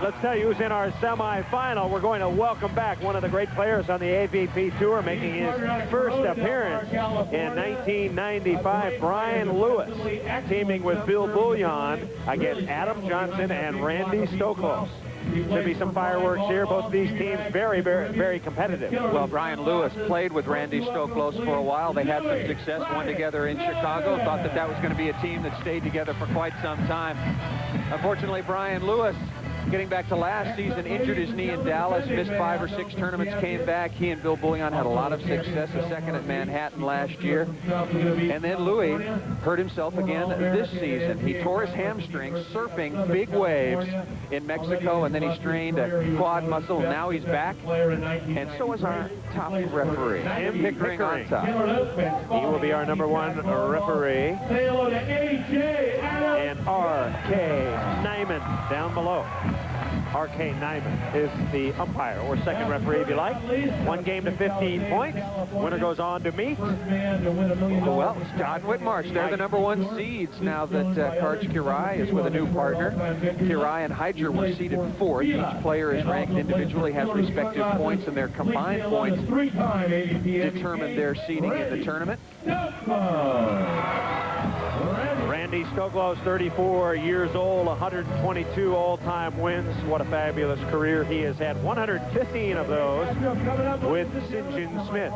right, let's tell you who's in our semifinal. We're going to welcome back one of the great players on the AVP Tour, making his first appearance in 1995, Brian Lewis, teaming with Bill Boulliane against Adam Johnson and Randy Stoklos. Should be some fireworks here. Both of these teams very, very, very competitive. Well, Brian Lewis played with Randy Stoklos for a while. They had some success, won together in Chicago. Thought that that was going to be a team that stayed together for quite some time. Unfortunately, Brian Lewis, getting back to last season, injured his knee in Dallas, missed 5 or 6 tournaments, came back. He and Bill Boulliane had a lot of success, a second at Manhattan last year. And then Louis hurt himself again this season. He tore his hamstring surfing big waves in Mexico, and then he strained a quad muscle. Now he's back, and so is our top referee, Tim Pickering on top. He will be our #1 referee. And R.K. Nyman down below. R.K. Nyman is the umpire, or second referee if you like. 1 game to 15 points. Winner goes on to meet. Well, it's Todd Whitmarsh. They're the #1 seeds now that Karch Kirai is with a new partner. Kirai and Hydra were seeded 4th. Each player is ranked individually, has respective points, and their combined points determine their seeding in the tournament. Randy Stoklos, 34 years old, 122 all-time wins. What a fabulous career he has had. 115 of those with St. John Smith.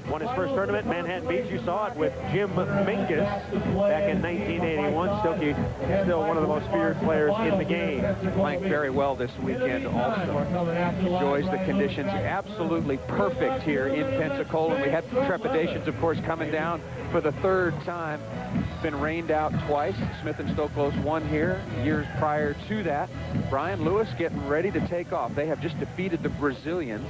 Won his first tournament, Manhattan Beach. You saw it with Jim Minkus back in 1981. Stokey, still one of the most feared players in the game. Playing very well this weekend also. Enjoys the conditions. Absolutely perfect here in Pensacola. We had trepidations, of course, coming down for the 3rd time. Been rained out twice. Smith and Stoklos won here years prior to that. Brian Lewis getting ready to take off. They have just defeated the Brazilians.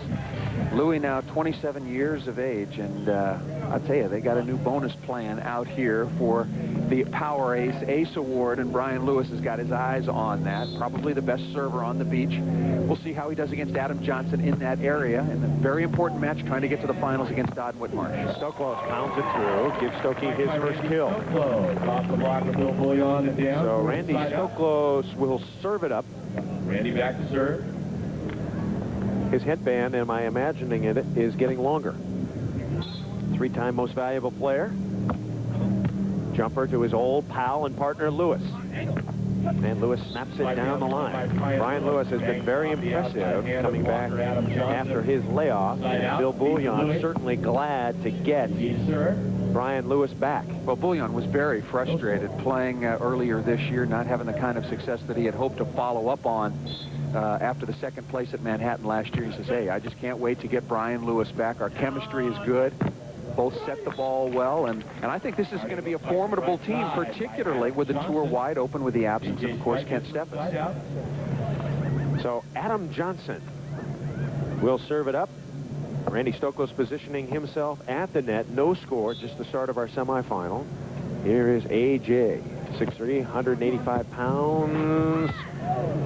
Louis now 27 years of age, and I'll tell you, they got a new bonus plan out here for the Power Ace Award, and Brian Lewis has got his eyes on that. Probably the best server on the beach. We'll see how he does against Adam Johnson in that area, and a very important match trying to get to the finals against Todd Whitmarsh. Stoklos pounds it through, gives Stokey his first kill. Off the block with Bill Boulliane and down. So Randy Stoklos will serve it up. Randy back to serve. His headband, am I imagining it, is getting longer. 3-time most valuable player. Jumper to his old pal and partner, Lewis. And Lewis snaps it down the line. Brian Lewis has been very impressive coming back after his layoff. Bill Boulliane certainly glad to get Brian Lewis back. Well, Boulliane was very frustrated playing earlier this year, not having the kind of success that he had hoped to follow up on after the 2nd place at Manhattan last year. He says, hey, I just can't wait to get Brian Lewis back. Our chemistry is good. Both set the ball well, and I think this is going to be a formidable team, particularly with the tour wide open with the absence of course, Kent Steffes. So Adam Johnson will serve it up. Randy Stoklos positioning himself at the net. No score, just the start of our semifinal. Here is AJ, 6'3", 185 pounds.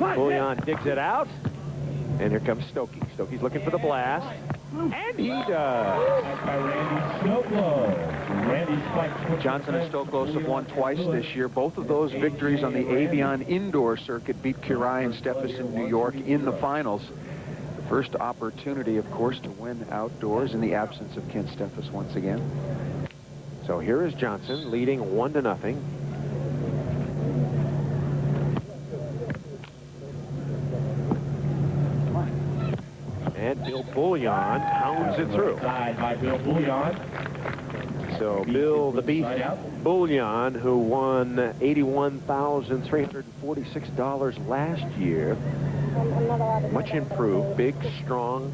Boulliane digs it out. And here comes Stokey. Stokey's looking for the blast. And he does. Johnson and Stoklos have won twice this year. Both of those victories on the Avion indoor circuit beat Kirai and Steffes in New York in the finals. The first opportunity, of course, to win outdoors in the absence of Kent Steffes once again. So here is Johnson leading 1-0. And Bill Boulliane pounds it through. By Bill Boulliane. So Bill the Beef Boulliane, who won $81,346 last year. Much improved, big, strong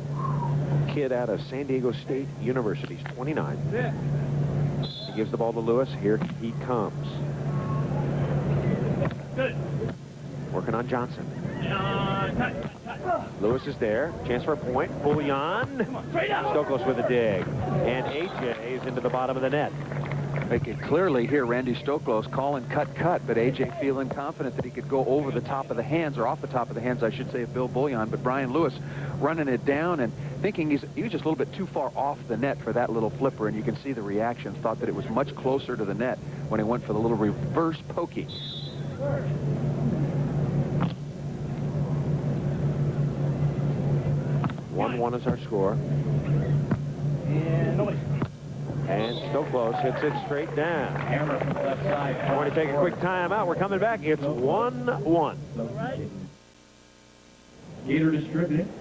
kid out of San Diego State University. He's 29. He gives the ball to Lewis. Here he comes. Working on Johnson. Lewis is there. Chance for a point. Boulliane. Stoklos with a dig. And AJ is into the bottom of the net. They could clearly hear Randy Stoklos calling cut, but AJ feeling confident that he could go over the top of the hands, or off the top of the hands, I should say, of Bill Boulliane. But Brian Lewis running it down and thinking he was just a little bit too far off the net for that little flipper, and you can see the reaction. Thought that it was much closer to the net when he went for the little reverse pokey. 7-1 is our score. And Stoklos hits it straight down. Hammer from the left side. We're going to take a quick timeout. We're coming back. It's 1-1. Gator distributing.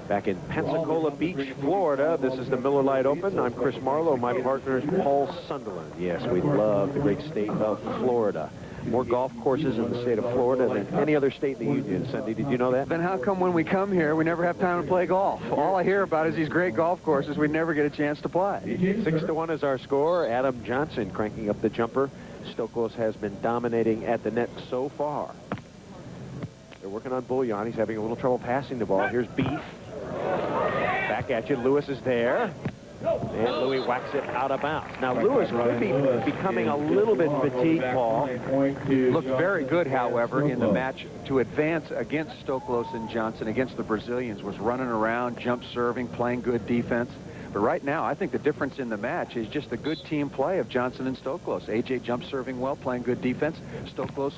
Back in Pensacola Beach, Florida. This is the Miller Lite Open. I'm Chris Marlowe. My partner is Paul Sunderland. Yes, we love the great state of Florida. More golf courses in the state of Florida than any other state in the union. Cindy, did you know that? Then how come when we come here, we never have time to play golf? All I hear about is these great golf courses. We never get a chance to play. 6-1 is our score. Adam Johnson cranking up the jumper. Stoklos has been dominating at the net so far. They're working on Boulliane. He's having a little trouble passing the ball. Here's Beef. Back at you. Lewis is there. And Louis whacks it out of bounds. Now, Lewis could be becoming a little bit fatigued, Paul. Looked very good, however, in the match to advance against Stoklos and Johnson, against the Brazilians, was running around, jump serving, playing good defense. But right now, I think the difference in the match is just the good team play of Johnson and Stoklos. AJ jump serving well, playing good defense. Stoklos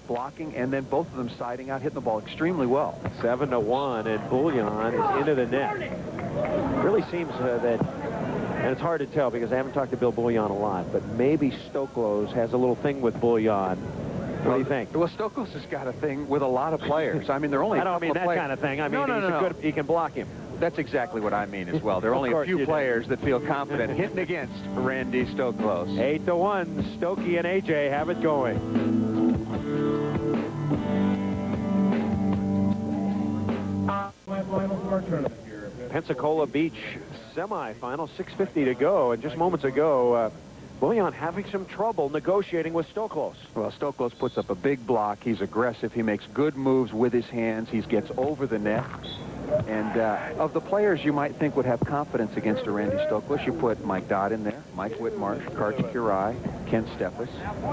blocking, and then both of them siding out, hitting the ball extremely well. 7-1, and Boulliane is into the net. Really seems that, and it's hard to tell because I haven't talked to Bill Boulliane a lot, but maybe Stoklos has a little thing with Boulliane. What do you think? Well, Stoklos has got a thing with a lot of players. I mean, they're only I don't mean that kind of thing. I mean, no. He can block him. That's exactly what I mean as well. There are only a few players that feel confident hitting against Randy Stoklos. 8-1, Stokey and AJ have it going. Final for our tournament here. Pensacola Beach semifinal, 6:50 to go, and just moments ago, Boulliane having some trouble negotiating with Stoklos. Well, Stoklos puts up a big block. He's aggressive. He makes good moves with his hands. He gets over the net. And of the players you might think would have confidence against a Randy Stoklos, you put Mike Dodd in there, Mike Whitmarsh, Kartik Uri, Ken Steffes,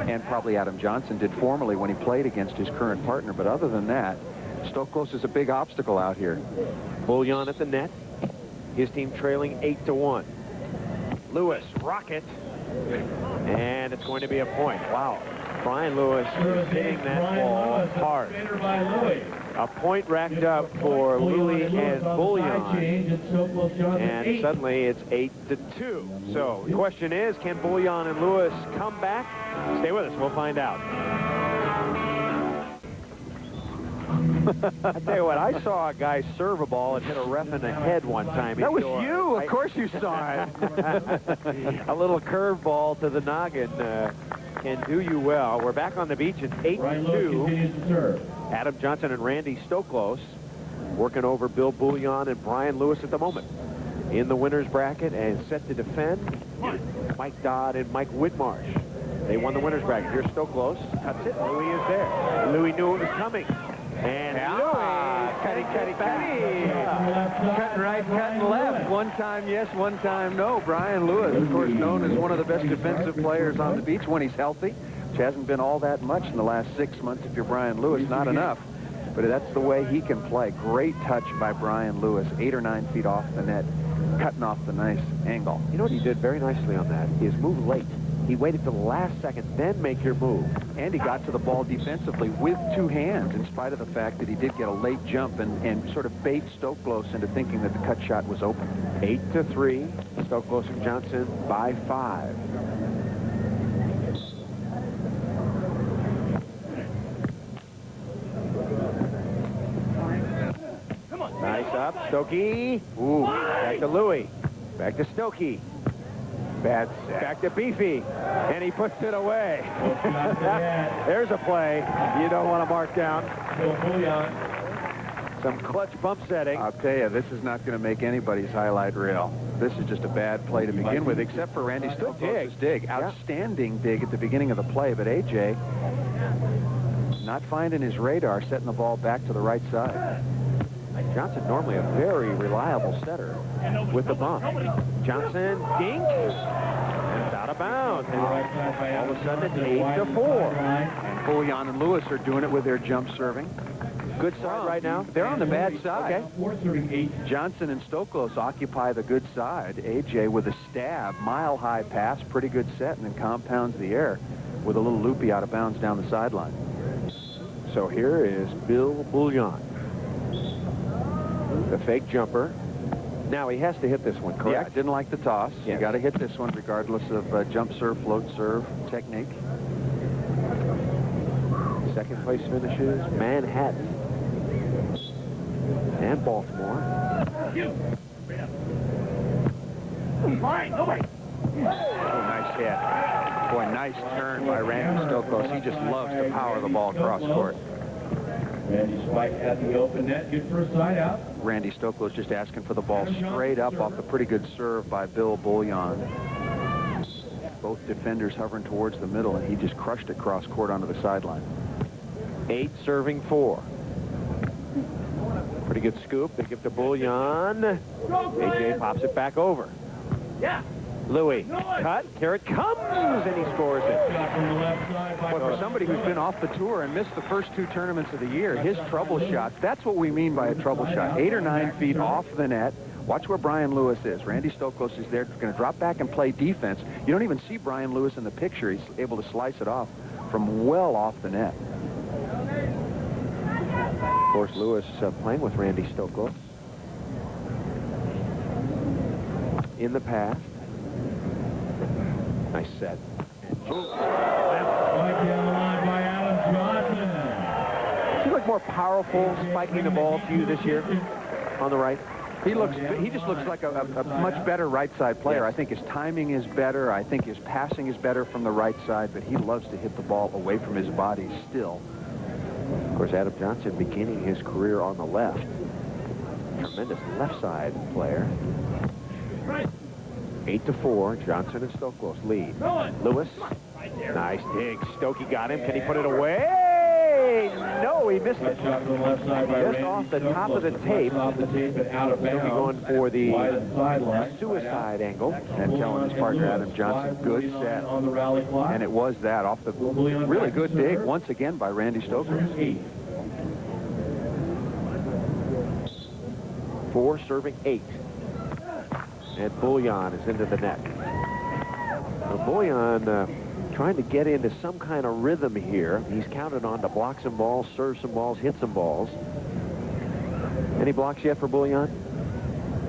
and probably Adam Johnson did formerly when he played against his current partner. But other than that, Stoklos is a big obstacle out here. Boulliane at the net. His team trailing 8-1. Lewis, rocket. And it's going to be a point. Wow. Brian Lewis hitting that ball hard. A point racked up for Louis and Boulliane. And suddenly it's 8-2. So the question is, can Boulliane and Lewis come back? Stay with us. We'll find out. I tell you what, I saw a guy serve a ball and hit a ref in the head one time. That was you. Of course you saw it. A little curveball to the noggin can do you well. We're back on the beach. It's 8-2. Adam Johnson and Randy Stoklos working over Bill Boulliane and Brian Lewis at the moment. In the winner's bracket and set to defend, Mike Dodd and Mike Whitmarsh. They won the winner's bracket. Here's Stoklos. Cuts it. Louis is there. Louis knew it was coming. And Louis, cutting. Cutting right, cutting left. One time yes, one time no. Brian Lewis, of course, known as one of the best defensive players on the beach when he's healthy, which hasn't been all that much in the last 6 months. If you're Brian Lewis, not enough. But that's the way he can play. Great touch by Brian Lewis, 8 or 9 feet off the net, cutting off the nice angle. You know what he did very nicely on that? Is move late. He waited till the last second, then make your move. And he got to the ball defensively with 2 hands, in spite of the fact that he did get a late jump and sort of bait Stoklos into thinking that the cut shot was open. 8-3. Stoklos and Johnson by 5. Nice up, Stokey. Ooh, back to Louis. Back to Stokey. Back to Beefy, and he puts it away. There's a play you don't want to mark down. Some clutch bump setting. I'll tell you, this is not going to make anybody's highlight reel. This is just a bad play to begin with, except for Randy Stoklos' dig. Outstanding dig at the beginning of the play, but AJ not finding his radar, setting the ball back to the right side. Johnson normally a very reliable setter with the bump. Johnson dink, and it's out of bounds. And all of a sudden it's 8-4. And Boulliane and Lewis are doing it with their jump serving. Good side right now. They're on the bad side. Okay. Johnson and Stoklos occupy the good side. AJ with a stab, mile-high pass, pretty good set, and then compounds the air with a little loopy out of bounds down the sideline. So here is Bill Boulliane. The fake jumper. Now he has to hit this one, correct? Yeah, didn't like the toss. Yes. You got to hit this one regardless of jump serve, float serve technique. Second place finishes Manhattan and Baltimore. Oh, nice hit. Boy, nice turn by Randy Stoklos. He just loves to power the ball across court. Randy spike at the open net. Good first side out. Randy Stoklos just asking for the ball straight up off the pretty good serve by Bill Boulliane. Both defenders hovering towards the middle, and he just crushed it cross court onto the sideline. 8 serving 4. Pretty good scoop. They give to Boulliane. AJ pops it back over. Yeah. Louis, cut, here it comes, and he scores it. Shot from the left side by But for somebody who's been off the tour and missed the first 2 tournaments of the year, his trouble shots, that's what we mean by a trouble shot. 8 or 9 feet off the net. Watch where Brian Lewis is. Randy Stoklos is there, going to drop back and play defense. You don't even see Brian Lewis in the picture. He's able to slice it off from well off the net. Of course, Lewis playing with Randy Stoklos in the past. Nice set. Right down the line by Adam Johnson. He looked more powerful spiking the ball to you this year on the right. He just looks like a much better right side player. Yes. I think his timing is better. I think his passing is better from the right side, but he loves to hit the ball away from his body still. Of course, Adam Johnson beginning his career on the left. Tremendous left side player. 8-4, Johnson and Stoklos lead. Lewis, nice dig. Stokey got him. Can he put it away? No, he missed it. Shot from the left side by Just Randy off the top of the Stoklos. tape. Off the tape and out of Stokey bounds. going for the Wide of the sideline. suicide angle. And telling his partner Adam Johnson, good set. On the rally clock. And it was that off the really good dig once again by Randy Stoklos. 8. 4 serving 8. And Boulliane is into the net. Now, Boulliane trying to get into some kind of rhythm here. He's counted on to block some balls, serve some balls, hit some balls. Any blocks yet for Boulliane?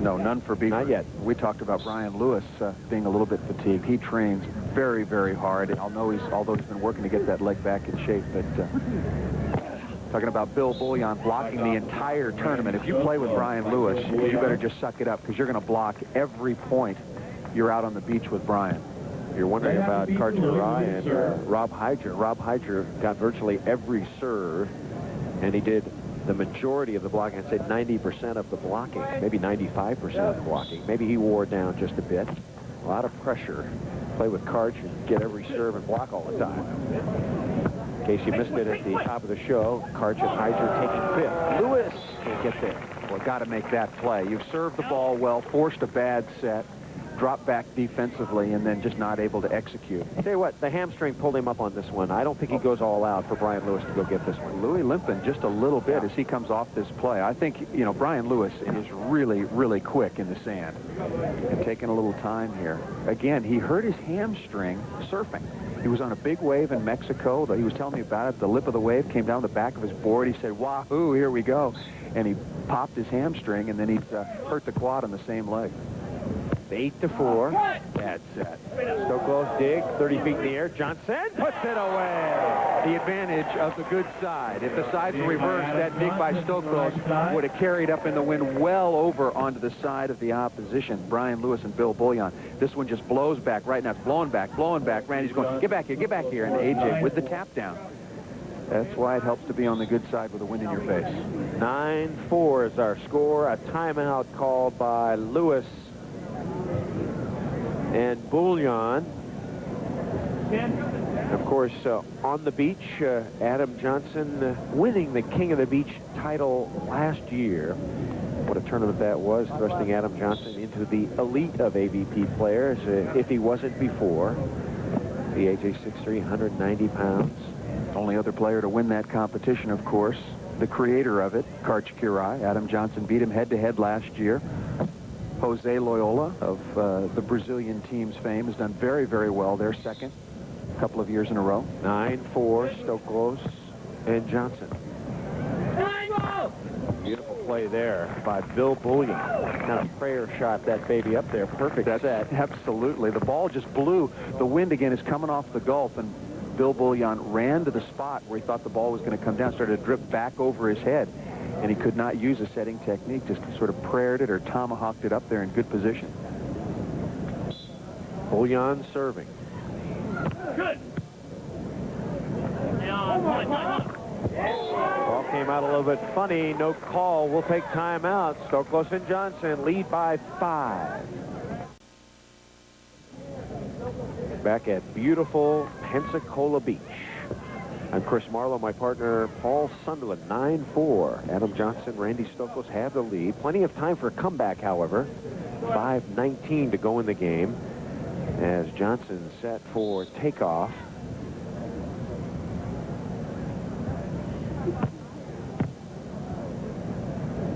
No, none for Beaver. Not yet. We talked about Brian Lewis being a little bit fatigued. He trains very, very hard. Although he's been working to get that leg back in shape, but talking about Bill Boulliane blocking the entire tournament. If you play with Brian Lewis, you better just suck it up because you're going to block every point you're out on the beach with Brian. You're wondering about Karcherai and Rob Hyger. Rob Hyger got virtually every serve, and he did the majority of the blocking. I'd say 90% of the blocking, maybe 95% of the blocking. Maybe he wore down just a bit. A lot of pressure. Play with Karch and get every serve and block all the time. In case you missed it at the top of the show, Karch and Hyger taking 5th. Lewis can't get there. Well, got to make that play. You've served the ball well, forced a bad set, dropped back defensively, and then just not able to execute. Tell you what, the hamstring pulled him up on this one. I don't think he goes all out for Brian Lewis to go get this one. Louis limping just a little bit as he comes off this play. I think, you know, Brian Lewis is really, really quick in the sand and taking a little time here. Again, he hurt his hamstring surfing. He was on a big wave in Mexico. He was telling me about it. The lip of the wave came down the back of his board. He said, wahoo, here we go. And he popped his hamstring, and then he hurt the quad on the same leg. 8-4. Bad set. Stoklos dig, 30 feet in the air. Johnson puts it away. The advantage of the good side. If the side reversed, that dig by Stoklos would have carried up in the wind well over onto the side of the opposition. Brian Lewis and Bill Boulliane. This one just blows back. Right now it's blowing back, blowing back. Randy's going, get back here, get back here. And AJ with the tap down. That's why it helps to be on the good side with the wind in your face. 9-4 is our score. A timeout called by Lewis and Boulliane. Of course, on the beach, Adam Johnson winning the King of the Beach title last year. What a tournament that was, thrusting Adam Johnson into the elite of AVP players, if he wasn't before. The AJ 6'3", 190 pounds. Only other player to win that competition, of course. The creator of it, Karcherai. Adam Johnson beat him head-to-head last year. Jose Loyola of the Brazilian team's fame has done very, very well. They're second a couple of years in a row. 9-4, Stoklos and Johnson. Beautiful. play there by Bill Boulliane. Kind of prayer shot that baby up there. Perfect set. Absolutely. The ball just blew. The wind again is coming off the Gulf, and Bill Boulliane ran to the spot where he thought the ball was going to come down, started to drift back over his head, and he could not use a setting technique, just sort of prayed it or tomahawked it up there in good position. Boulliane serving. Good. Ball came out a little bit funny. No call. We'll take timeout. Stoklos and Johnson lead by 5. Back at beautiful Pensacola Beach. I'm Chris Marlowe, my partner Paul Sunderland. 9-4. Adam Johnson, Randy Stoklos have the lead. Plenty of time for a comeback, however. 5:19 to go in the game as Johnson set for takeoff.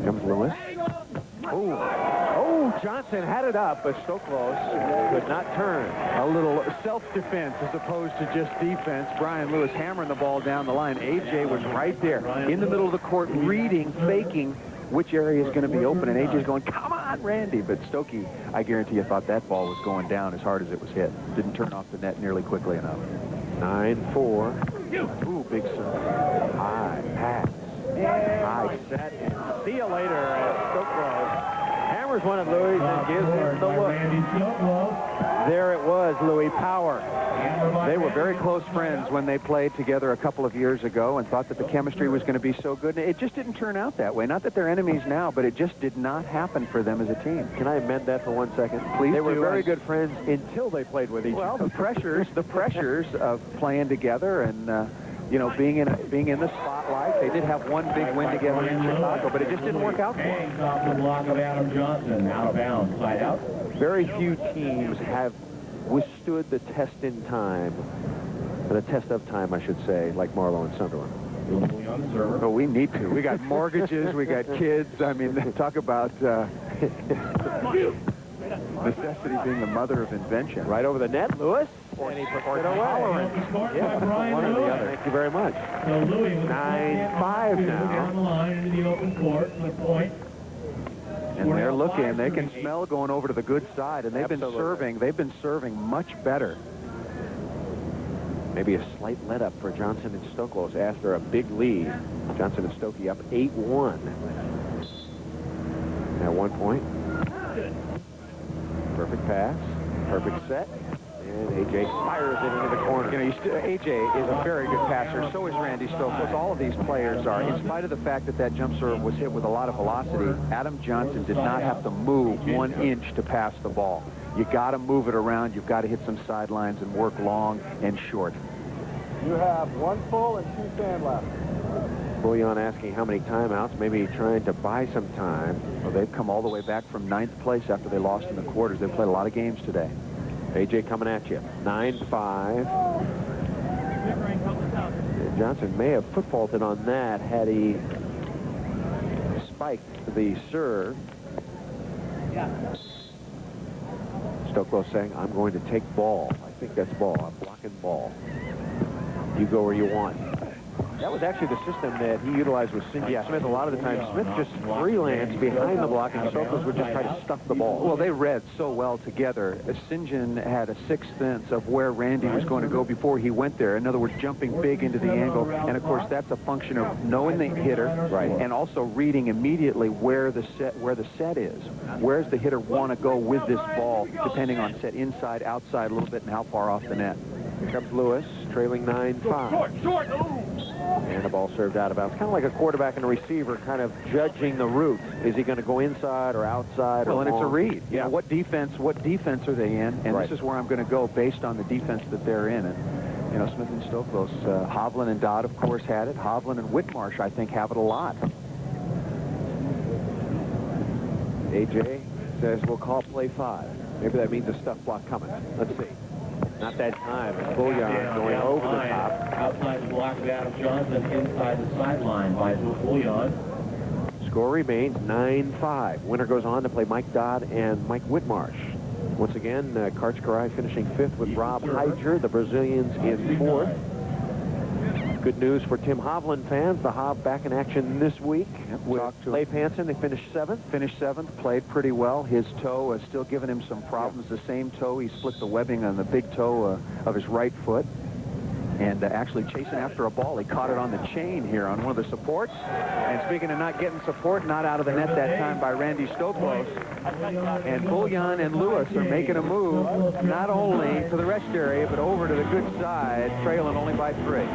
Comes Lewis. Oh, Johnson had it up, but Stoklos could not turn. A little self-defense as opposed to just defense. Brian Lewis hammering the ball down the line. AJ was right there in the middle of the court, reading, faking which area is going to be open, and AJ's going, come on, Randy. But Stokey, I guarantee you, thought that ball was going down as hard as it was hit. Didn't turn off the net nearly quickly enough. 9-4. Ooh, big serve. High pass. High set. And see you later as Stoklos hammers one at Louis and gives him the look. There it was, Louis. Power. They were very close friends when they played together a couple of years ago and thought that the chemistry was going to be so good. It just didn't turn out that way. Not that they're enemies now, but it just did not happen for them as a team. Can I amend that for 1 second? Please. They were very good friends until they played with each other. Well, the pressures of playing together and you know, being in the spotlight. They did have one big win together in Chicago, but it just didn't work out for them. Off the block of Adam Johnson, out of bounds, side out. Very few teams have withstood the test in time, or the test of time, I should say, like Marlowe and Sunderland. Oh, we need to. We got mortgages, we got kids. I mean, talk about necessity being the mother of invention. Right over the net, Lewis. And he puts it away. Yeah, one or the other. Thank you very much. 9-5 now. Down the line into the open court for the point. And they're looking. They can smell going over to the good side, and they've been serving. They've been serving much better. Maybe a slight let-up for Johnson and Stoklos after a big lead. Johnson and Stokey up 8-1 at one point. Perfect pass, perfect set, and AJ fires it into the corner. You know, AJ is a very good passer. So is Randy Stoklos. All of these players are. In spite of the fact that that jump serve was hit with a lot of velocity, Adam Johnson did not have to move 1 inch to pass the ball. You got to move it around. You've got to hit some sidelines and work long and short. You have 1 full and 2 sand left. Boulliane asking how many timeouts, maybe trying to buy some time. Well, they've come all the way back from 9th place after they lost in the quarters. They've played a lot of games today. AJ coming at you. 9-5. Johnson may have foot-faulted on that had he spiked the serve. Stoklos saying, I'm going to take ball. I think that's ball. I'm blocking ball. You go where you want. That was actually the system that he utilized with St. Smith. A lot of the time, Smith just freelanced behind the block, and Stoklos would just try to stuff the ball. Well, they read so well together. St. John had a sixth sense of where Randy was going to go before he went there. In other words, jumping big into the angle. And, of course, that's a function of knowing the hitter, right, and also reading immediately where the set is. Where's the hitter want to go with this ball, depending on set inside, outside a little bit, and how far off the net. Here comes Lewis, trailing 9-5. Short. And the ball served out of bounds. Kind of like a quarterback and a receiver kind of judging the route. Is he going to go inside or outside? Well, or and long? It's a read. Yeah. You know, what defense are they in? And right. This is where I'm going to go based on the defense that they're in. And, you know, Smith and Stoklos, Hovland and Dodd, of course, had it. Hovland and Whitmarsh, I think, have it a lot. AJ says we'll call play 5. Maybe that means a stuff block coming. Let's see. Not that time. Boulliane going over the top. Outside the block of Adam Johnson, inside the sideline by Boulliane. Score remains 9-5. Winner goes on to play Mike Dodd and Mike Whitmarsh. Once again, Karch Karai finishing 5th with Rob Heiger, the Brazilians in 4th. Good news for Tim Hovland fans. The Hov back in action this week. With Leif Hansen, they finished 7th. Finished 7th, played pretty well. His toe is still giving him some problems. The same toe, he split the webbing on the big toe of his right foot. And actually chasing after a ball, he caught it on the chain here on one of the supports. And speaking of not getting support, not out of the net that time by Randy Stoklos. And Boulliane and Lewis are making a move, not only to the rest area, but over to the good side, trailing only by 3.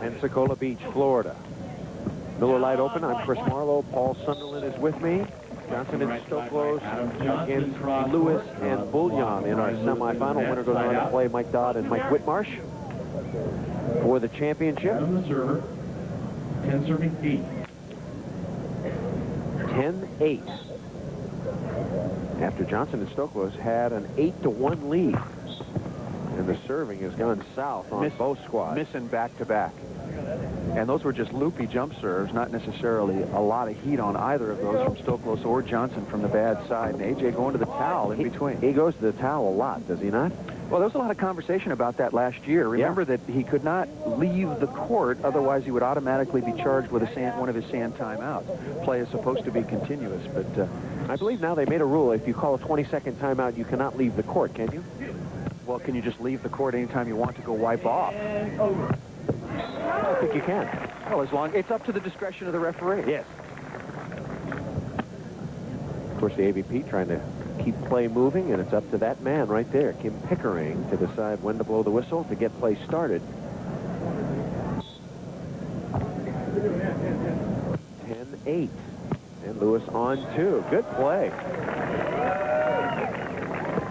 Pensacola Beach, Florida. Miller Lite Open. I'm Chris Marlowe. Paul Sunderland is with me. Johnson and Stoklos against Lewis and Boulliane in our semifinal. Winner goes on to play Mike Dodd and Mike Whitmarsh for the championship. Adam the server. 10 serving 8. 10-8. After Johnson and Stoklos had an 8-1 lead. And the serving has gone south on both squads. Missing back-to-back. And those were just loopy jump serves, not necessarily a lot of heat on either of those from Stoklos or Johnson from the bad side. And A.J. going to the towel in between. He goes to the towel a lot, does he not? Well, there was a lot of conversation about that last year. Remember that he could not leave the court, otherwise he would automatically be charged with one of his sand timeouts. Play is supposed to be continuous, but I believe now they made a rule. If you call a 20-second timeout, you cannot leave the court, can you? Well, can you just leave the court anytime you want to go wipe off? I think you can. Well, as long it's up to the discretion of the referee. Yes. Of course, the AVP trying to keep play moving, and it's up to that man right there, Kim Pickering, to decide when to blow the whistle to get play started. 10-8. And Lewis on 2. Good play.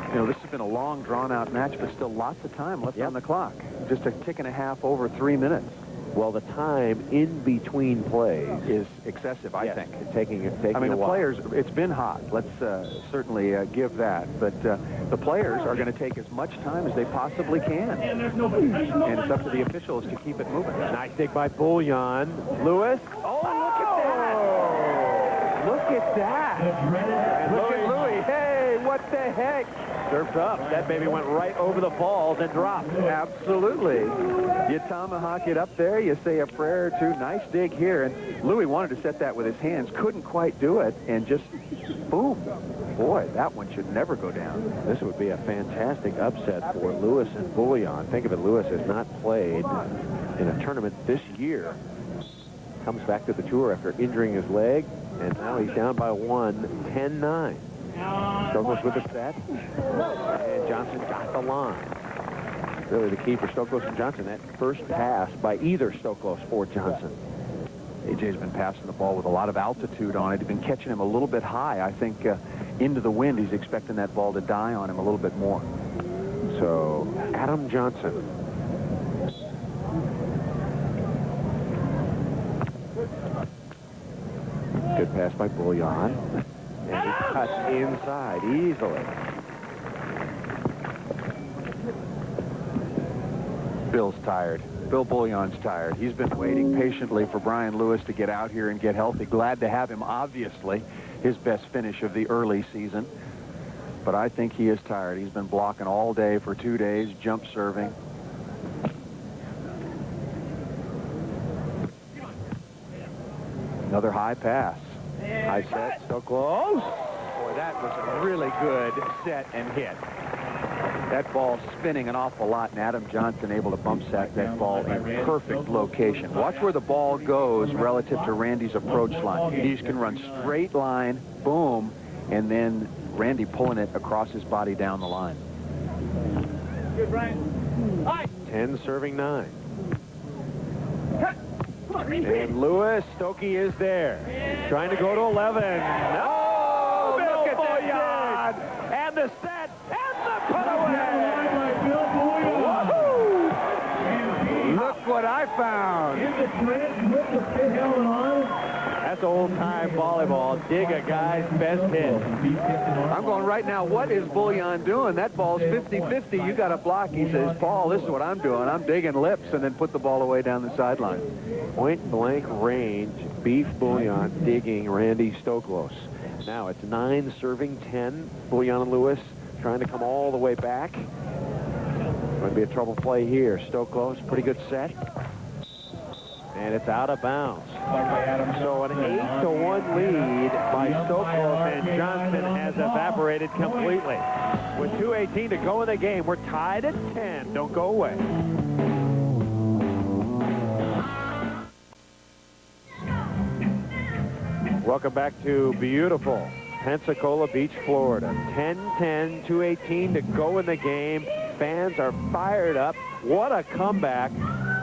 You know, this has been a long, drawn-out match, but still lots of time left on the clock. Just a tick and a half over 3 minutes. Well, the time in between plays is excessive, I think. Taking I mean, a the while. players, it's been hot. Let's certainly give that. But the players are going to take as much time as they possibly can. And it's up to the officials to keep it moving. Nice dig by Boulliane. Lewis. Oh, look at that. Look at Louis. Hey, what the heck? Surfed up. That baby went right over the balls and dropped. Absolutely. You tomahawk it up there. You say a prayer or two. Nice dig here. And Louis wanted to set that with his hands. Couldn't quite do it. And just, boom. Boy, that one should never go down. This would be a fantastic upset for Lewis and Boulliane. Think of it, Lewis has not played in a tournament this year. Comes back to the tour after injuring his leg. And now he's down by 1, 10-9. Stoklos with the set. And Johnson got the line. Really the key for Stoklos and Johnson, that first pass by either Stoklos or Johnson. AJ's been passing the ball with a lot of altitude on it. He's been catching him a little bit high. I think into the wind, he's expecting that ball to die on him a little bit more. So, Adam Johnson. Good pass by Boulliane. And he cuts inside easily. Bill's tired. Bill Boulliane's tired. He's been waiting patiently for Brian Lewis to get out here and get healthy. Glad to have him, obviously, his best finish of the early season. But I think he is tired. He's been blocking all day for 2 days, jump serving. Another high pass. High set, so close. Boy, that was a really good set and hit. That ball spinning an awful lot, and Adam Johnson able to bump sack that ball in perfect location. Watch where the ball goes relative to Randy's approach line. He just can run straight line, boom, and then Randy pulling it across his body down the line. Good, Brian. 10 serving 9. And Lewis, Stokey is there. Trying to go to 11. No! Look at Boulliane! And the set, and the putaway! Look what I found! That's old-time volleyball. Dig a guy's best hit. I'm going right now, what is Boulliane doing? That ball's 50-50. You got a block. He says, Paul, this is what I'm doing. I'm digging lips, and then put the ball away down the sideline. Point-blank range, Beef Boulliane digging Randy Stoklos. Now it's 9 serving 10. Boulliane and Lewis trying to come all the way back. Going to be a trouble play here. Stoklos, pretty good set. And it's out of bounds. So an 8-1 lead by Stoklos, and Johnson has evaporated completely. With 2:18 to go in the game, we're tied at 10. Don't go away. Welcome back to beautiful Pensacola Beach, Florida. 10-10, 2:18 to go in the game. Fans are fired up. What a comeback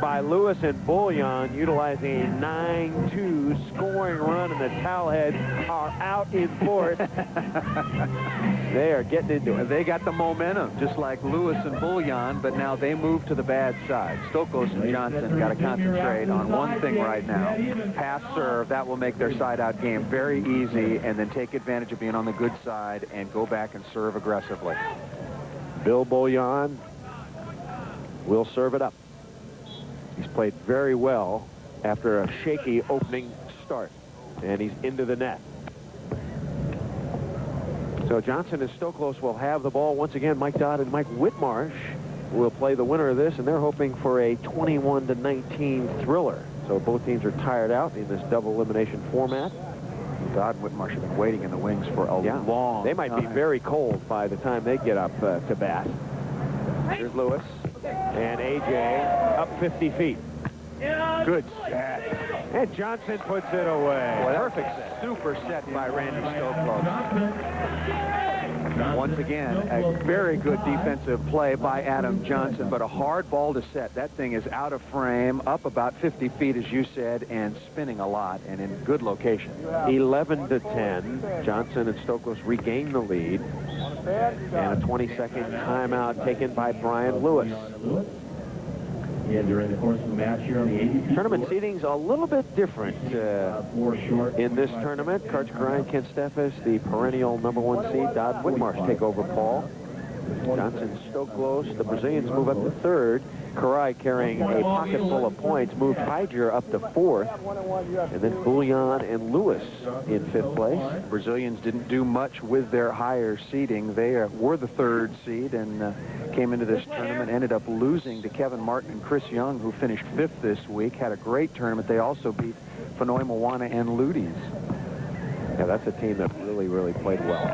by Lewis and Boulliane, utilizing a 9-2 scoring run, and the Towelheads are out in force. They are getting into it. They got the momentum, just like Lewis and Boulliane, but now they move to the bad side. Stoklos and Johnson got to concentrate on one thing right now. Pass serve, that will make their side-out game very easy, and then take advantage of being on the good side and go back and serve aggressively. Bill Boulliane will serve it up. He's played very well after a shaky opening start, and he's into the net. So Johnson and Stoklos will have the ball once again. Mike Dodd and Mike Whitmarsh will play the winner of this, and they're hoping for a 21-19 thriller. So both teams are tired out in this double elimination format. Dodd and Whitmarsh have been waiting in the wings for a long They might time. be very cold by the time they get up to bat. Here's Lewis and AJ up 50 feet. Good set. And Johnson puts it away. Well, perfect set. Super set by Randy Stoklos. Once again, a very good defensive play by Adam Johnson, but a hard ball to set. That thing is out of frame, up about 50 feet, as you said, and spinning a lot, and in good location. 11-10. Johnson and Stoklos regain the lead. And a 20-second timeout taken by Brian Lewis. And during the course of the match here on the AVP Tournament seeding's a little bit different in this tournament. Karch-Karine, Ken Steffes, the perennial #1 seed. Dodd Whitmarsh take over Paul. Johnson, Stoklos, the Brazilians move up to third. Karai, carrying a pocket full of points, moved Hyger up to fourth. And then Boulliane and Lewis in fifth place. Brazilians didn't do much with their higher seeding. They were the third seed and came into this tournament, ended up losing to Kevin Martin and Chris Young, who finished fifth this week. Had a great tournament. They also beat Fenoi Moana and Ludes. Yeah, that's a team that really, really played well.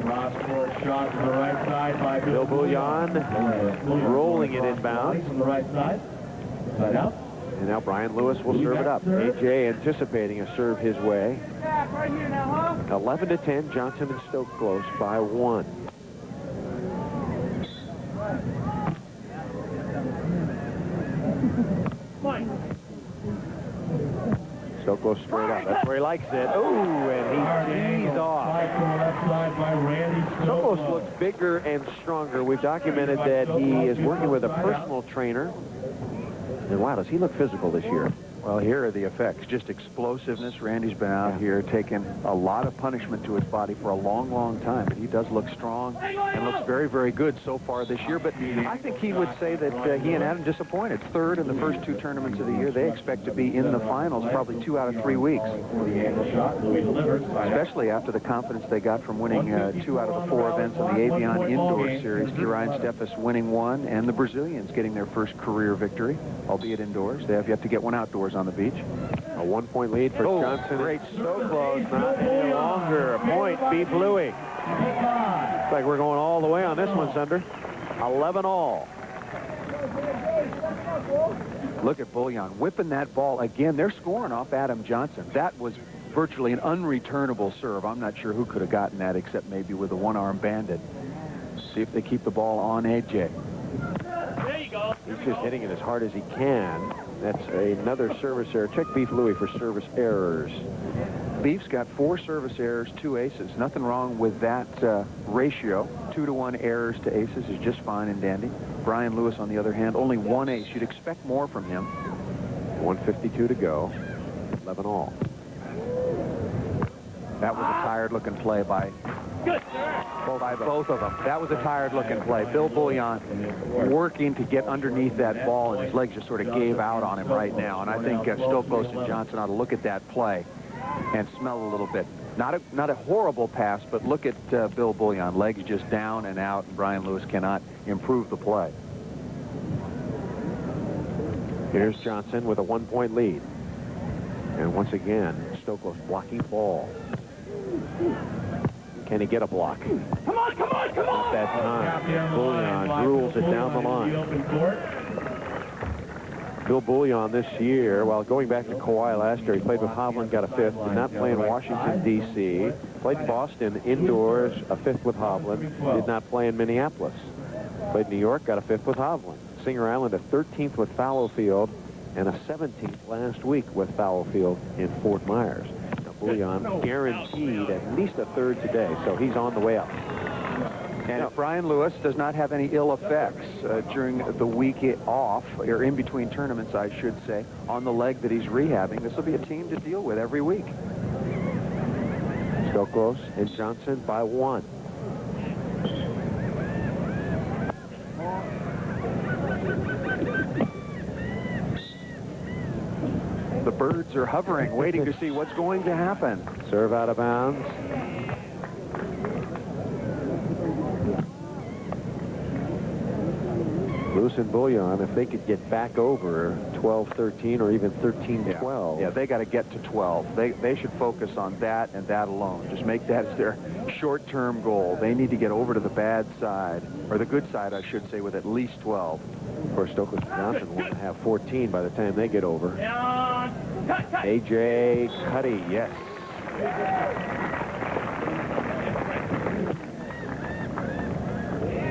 Cross-court shot to the right side by Bill Boulliane rolling it inbounds. From the right side. Side out. And now Brian Lewis will serve it up. AJ anticipating a serve his way. 11-10, Johnson and Stoklos by 1. Stoklos straight up. That's where he likes it. Oh, and he tees off. Stoklos looks bigger and stronger. We've documented that he is working with a personal trainer. And wow, does he look physical this year? Well, here are the effects. Just explosiveness. Randy's been out here taking a lot of punishment to his body for a long, long time. But he does look strong and looks very, very good so far this year. But I think he would say that he and Adam disappointed. Third in the first 2 tournaments of the year. They expect to be in the finals probably 2 out of 3 weeks. Especially after the confidence they got from winning 2 out of the 4 events in the Avion Indoor Series. Karine Steffes winning 1, and the Brazilians getting their first career victory, albeit indoors. They have yet to get one outdoors on the beach. A 1-point lead for Johnson. Great. So close, not any longer. A point beat Louis. Looks like we're going all the way on this one, Sunder. 11 all. Look at Boulliane whipping that ball again. They're scoring off Adam Johnson. That was virtually an unreturnable serve. I'm not sure who could have gotten that except maybe with a one-arm bandit. See if they keep the ball on AJ. There you go. He's just hitting it as hard as he can. That's another service error. Check Beef Louis for service errors. Beef's got 4 service errors, 2 aces. Nothing wrong with that ratio. 2-to-1 errors to aces is just fine and dandy. Brian Lewis, on the other hand, only 1 ace. You'd expect more from him. 1:52 to go. 11 all. That was a tired-looking play by both of them. That was a tired-looking play. Bill Boulliane working to get underneath that ball, and his legs just sort of gave out on him right now. And I think Stoklos and Johnson ought to look at that play and smell a little bit. Not a horrible pass, but look at Bill Boulliane. Legs just down and out, and Brian Lewis cannot improve the play. Here's Johnson with a 1-point lead. And once again, Stoklos blocking ball. Can he get a block? Come on, come on, come Not on! that time. Boulliane rules it down the line. Bill Boulliane this year, while going back to Kauai last year, he played with Hovland, got a 5th. Did not play in Washington, D.C. Played in Boston indoors, a 5th with Hovland. Did not play in Minneapolis. Played in New York, got a 5th with Hovland. Singer Island, a 13th with Fallowfield, and a 17th last week with Fallowfield in Fort Myers. Now, Boulliane guaranteed at least a 3rd today, so he's on the way up. And if Brian Lewis does not have any ill effects during the week off, or in between tournaments, I should say, on the leg that he's rehabbing, this will be a team to deal with every week. Stoklos and Johnson by 1. The birds are hovering, waiting to see what's going to happen. Serve out of bounds. Lewis and Boulliane, if they could get back over 12-13 or even 13-12. Yeah, they got to get to 12. They should focus on that and that alone. Just make that as their short-term goal. They need to get over to the bad side, or the good side, I should say, with at least 12. Of course, Stoklos and Johnson will have 14 by the time they get over. A.J. Cuddy, yes.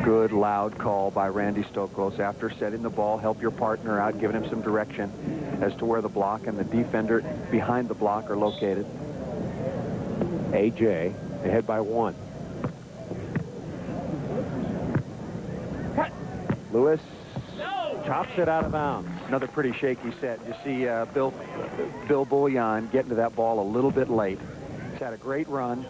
Good loud call by Randy Stoklos after setting the ball. Help your partner out, giving him some direction as to where the block and the defender behind the block are located. A.J. ahead by 1. Lewis chops it out of bounds. Another pretty shaky set. You see Bill Boulliane getting to that ball a little bit late. He's had a great run.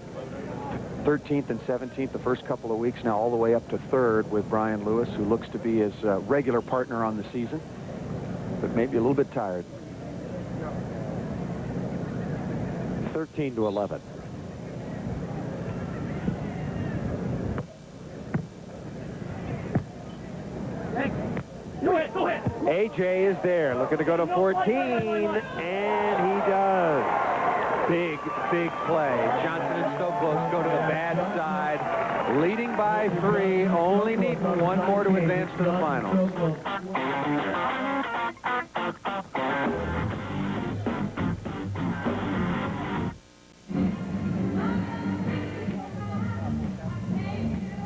13th and 17th the first couple of weeks, now all the way up to 3rd with Brian Lewis, who looks to be his regular partner on the season, but maybe a little bit tired. 13-11. A.J. is there, looking to go to 14, and he does. Big play. Johnson and Stoklos go to the bad side, leading by 3, only needing 1 more to advance to the finals.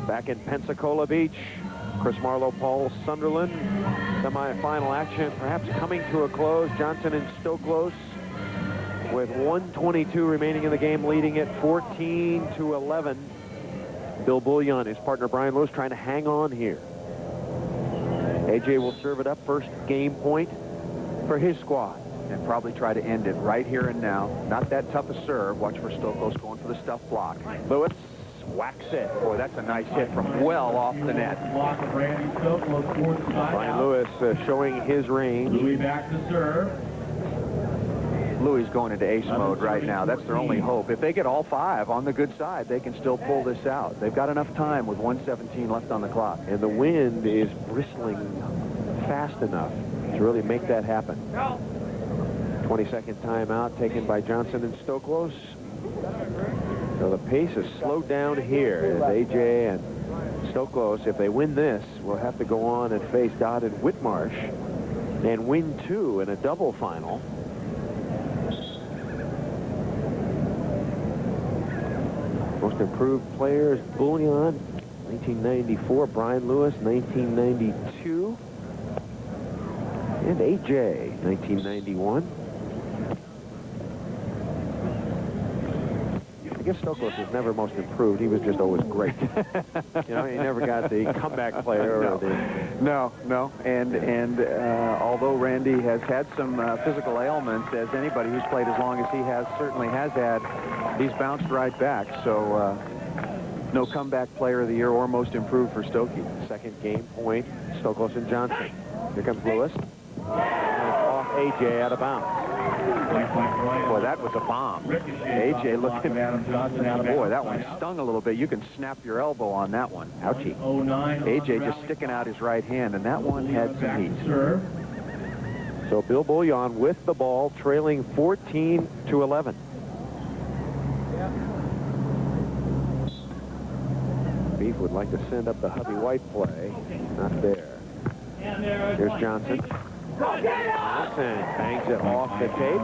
Back in Pensacola Beach, Chris Marlowe, Paul Sunderland, semifinal action perhaps coming to a close. Johnson and Stoklos with 1:22 remaining in the game, leading it 14-11. Bill Boulliane, his partner Brian Lewis, trying to hang on here. A.J. will serve it up, first game point for his squad. And probably try to end it right here and now. Not that tough a serve. Watch for Stoklos going for the stuff block. Lewis whacks it. Boy, that's a nice hit from well off the net. Brian Lewis showing his range. Louis back to serve. Louis going into ace mode right now. That's their only hope. If they get all 5 on the good side, they can still pull this out. They've got enough time with 1:17 left on the clock. And the wind is bristling fast enough to really make that happen. 20-second timeout taken by Johnson and Stoklos. So the pace is slowed down here as A.J. and Stoklos, if they win this, will have to go on and face Dodd and Whitmarsh and win 2 in a double final. Most improved players, Boulliane, 1994, Brian Lewis, 1992, and A.J., 1991. I guess Stoklos was never most improved. He was just always great. You know, he never got the comeback player. No. Or the... No. And although Randy has had some physical ailments, as anybody who's played as long as he has certainly has had, he's bounced right back. So no comeback player of the year or most improved for Stokey. Second game point, Stoklos and Johnson. Here comes Lewis. And off A.J. out of bounds. Boy, that was a bomb. AJ looking. Boy, that one stung a little bit. You can snap your elbow on that one. Ouchie. AJ just sticking out his right hand, and that one had some heat. So Bill Boulliane with the ball, trailing 14-11. Beef would like to send up the Hubby White play. Not there. Here's Johnson. Johnson bangs it off the tape.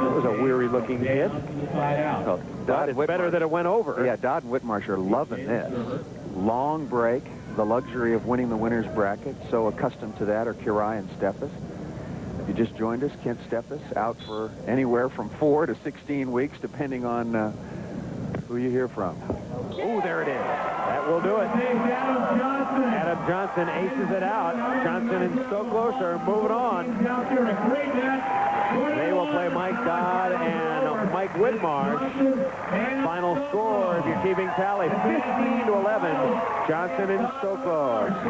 It was a weary-looking hit. So But it's better that it went over. Yeah, Dodd and Whitmarsh are loving this. Long break, the luxury of winning the winner's bracket. So accustomed to that are Kirai and Steffes. If you just joined us, Kent Steffes out for anywhere from 4 to 16 weeks, depending on who you hear from. Oh, there it is. That will do it. Adam Johnson aces it out. Johnson and Stoklos are moving on. They will play Mike Dodd and Mike Whitmarsh. Final score, if you're keeping tally, 15-11. Johnson and Stoklos.